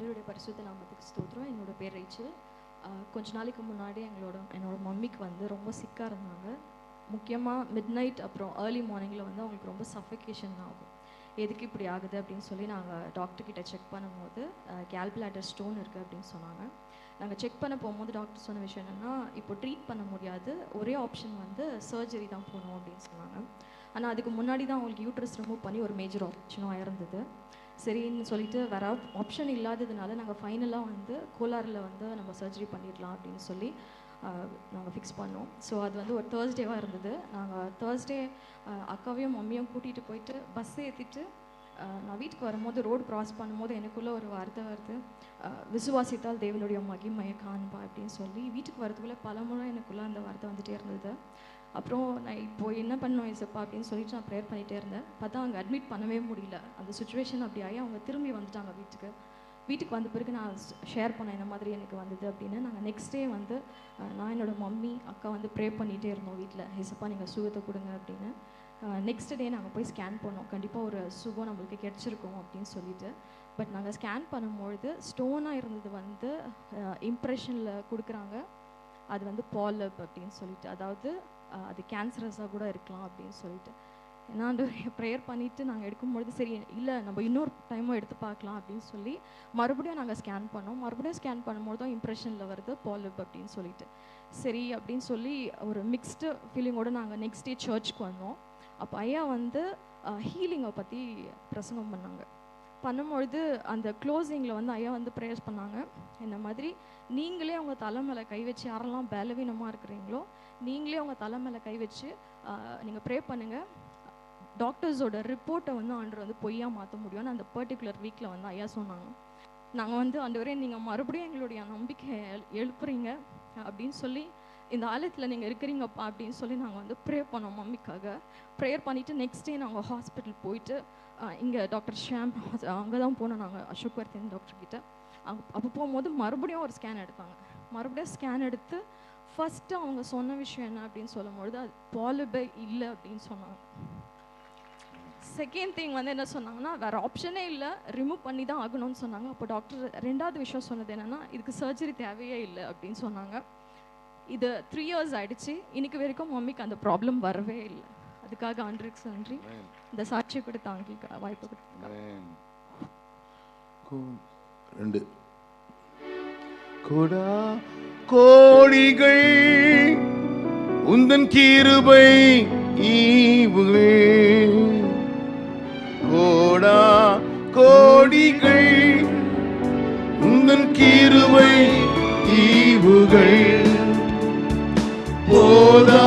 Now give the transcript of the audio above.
கர்த்தருடைய பரிசுத்த நாமத்துக்கு ஸ்தோத்திரம். என்னோட பேர் ரேச்சல். கொஞ்ச நாளைக்கு முன்னாடி என்னோட மம்மிக்கு வந்து ரொம்ப சிக்காக இருந்தாங்க. முக்கியமாக மிட் நைட் அப்புறம் ஏர்லி மார்னிங்கில் வந்து அவங்களுக்கு ரொம்ப சஃபகேஷன் ஆகும். எதுக்கு இப்படி ஆகுது அப்படின்னு சொல்லி நாங்கள் டாக்டர்கிட்ட செக் பண்ணும்போது கேல் பிளாடர் ஸ்டோன் இருக்குது அப்படின்னு சொன்னாங்க. நாங்கள் செக் பண்ண போகும்போது டாக்டர் சொன்ன விஷயம் என்னென்னா, இப்போ ட்ரீட் பண்ண முடியாது, ஒரே ஆப்ஷன் வந்து சர்ஜரி தான் போகணும் அப்படின்னு சொன்னாங்க. ஆனால் அதுக்கு முன்னாடி தான் அவங்களுக்கு யூட்ரஸ் ரிமூவ் பண்ணி ஒரு மேஜர் ஆப்ஷனும் ஆயிருந்தது. சரின்னு சொல்லிட்டு வேற ஆப்ஷன் இல்லாததுனால நாங்கள் ஃபைனலாக வந்து கோலாரில் வந்து நம்ம சர்ஜரி பண்ணிடலாம் அப்படின்னு சொல்லி நாங்கள் ஃபிக்ஸ் பண்ணோம். ஸோ அது வந்து ஒரு தேர்ஸ்டேவாக இருந்தது. நாங்கள் தேர்ஸ்டே அக்காவையும் மம்மியும் கூட்டிகிட்டு போயிட்டு பஸ் ஏற்றிட்டு நான் வீட்டுக்கு வரும்போது ரோடு க்ராஸ் பண்ணும்போது எனக்குள்ளே ஒரு வார்த்தை வருது, விசுவாசித்தால் தேவனுடைய மகிமையை காண்பா அப்படின்னு சொல்லி. வீட்டுக்கு வரதுக்குள்ளே பல முறை எனக்குள்ளே அந்த வார்த்தை வந்துகிட்டே இருந்தது. அப்புறம் நான் இப்போது என்ன பண்ணோம் ஏசப்பா அப்படின்னு சொல்லிட்டு நான் ப்ரேயர் பண்ணிகிட்டே இருந்தேன். பார்த்தா அங்கே அட்மிட் பண்ணவே முடியல. அந்த சுச்சுவேஷன் அப்படி ஆகி அவங்க திரும்பி வந்துட்டாங்க வீட்டுக்கு வந்த பிறகு நான் ஷேர் பண்ணேன் இந்த மாதிரி எனக்கு வந்தது அப்படின்னு. நாங்கள் நெக்ஸ்ட் டே வந்து நான் என்னோட மம்மி அக்கா வந்து ப்ரே பண்ணிகிட்டே இருந்தோம் வீட்டில், ஏசப்பா நீங்கள் சுகத்தை கொடுங்க அப்படின்னு. நெக்ஸ்ட் டே நாங்கள் போய் ஸ்கேன் பண்ணோம், கண்டிப்பாக ஒரு சுகம் நம்மளுக்கு கிடச்சிருக்கோம் அப்படின்னு சொல்லிட்டு. பட் நாங்கள் ஸ்கேன் பண்ணும்பொழுது ஸ்டோனாக இருந்தது வந்து இம்ப்ரெஷனில் கொடுக்குறாங்க, அது வந்து பாலிப் அப்படின்னு சொல்லிட்டு, அதாவது அது கேன்சரஸாக கூட இருக்கலாம் அப்படின்னு சொல்லிட்டு. நான் ப்ரேயர் பண்ணிவிட்டு நாங்கள் எடுக்கும்பொழுது சரி இல்லை நம்ம இன்னொரு டைமும் எடுத்து பார்க்கலாம் அப்படின்னு சொல்லி மறுபடியும் நாங்கள் ஸ்கேன் பண்ணோம். மறுபடியும் ஸ்கேன் பண்ணும்போது தான் இம்ப்ரெஷனில் வருது பாலிப் அப்படின்னு சொல்லிட்டு. சரி அப்படின்னு சொல்லி ஒரு மிக்ஸ்டு ஃபீலிங்கோடு நாங்கள் நெக்ஸ்ட் டே சர்ச்சுக்கு வந்தோம். அப்போ ஐயா வந்து ஹீலிங்கை பற்றி பிரசங்கம் பண்ணும்பொழுது அந்த க்ளோசிங்கில் வந்து ஐயா வந்து ப்ரேயர்ஸ் பண்ணாங்க. இந்த மாதிரி நீங்களே உங்கள் தலை மேலே கை வச்சு, யாரெல்லாம் பலவீனமாக இருக்கிறீங்களோ நீங்களே உங்கள் தலை மேலே கை வச்சு நீங்கள் ப்ரே பண்ணுங்கள், டாக்டர்ஸோட ரிப்போர்ட்டை வந்து ஆண்டவர் வந்து பொய்யா மாற்ற முடியும்னு அந்த பர்டிகுலர் வீக்கில் வந்து ஐயா சொன்னாங்க. நாங்கள் வந்து ஆண்டவரே நீங்கள் மறுபடியும் எங்களுடைய நம்பிக்கை எழுப்புறீங்க அப்படின்னு சொல்லி, இந்த ஆலயத்தில் நீங்கள் இருக்கிறீங்கப்பா அப்படின்னு சொல்லி நாங்கள் வந்து ப்ரே பண்ணோம் மம்மிக்காக. ப்ரேயர் பண்ணிவிட்டு நெக்ஸ்ட் டே நாங்கள் ஹாஸ்பிட்டல் போயிட்டு இங்கே டாக்டர் ஷாம் அங்கே தான் போனோம் நாங்கள், அசோக் வர்த்தன் டாக்டர்கிட்ட. அப்போ போகும்போது மறுபடியும் ஒரு ஸ்கேன் எடுத்தாங்க. மறுபடியும் ஸ்கேன் எடுத்து ஃபஸ்ட்டு அவங்க சொன்ன விஷயம் என்ன அப்படின்னு சொல்லும்பொழுது அது பாலிபே இல்லை அப்படின்னு சொன்னாங்க. செகண்ட் திங் வந்து என்ன சொன்னாங்கன்னா, வேறு ஆப்ஷனே இல்லை, ரிமூவ் பண்ணி தான் ஆகணும்னு சொன்னாங்க. அப்போ டாக்டர் ரெண்டாவது விஷயம் சொன்னது என்னென்னா, இதுக்கு சர்ஜரி தேவையே இல்லை அப்படின்னு சொன்னாங்க. இது 3 years ஆகிடுச்சு, இன்னைக்கு வரைக்கும் மம்மிக்கு அந்த ப்ராப்ளம் வரவே இல்லை. அதுக்காக ஆண்டவருக்கு நன்றி. இந்த சாட்சியை கொடுத்த ஆங்களுக்கு வாய்ப்பு கொடுத்தாங்க. கோடிகள் உந்தன் கிருபை ஈவுகள், கோடா கோடிகள் உந்தன் கிருபை ஈவுகள் போதா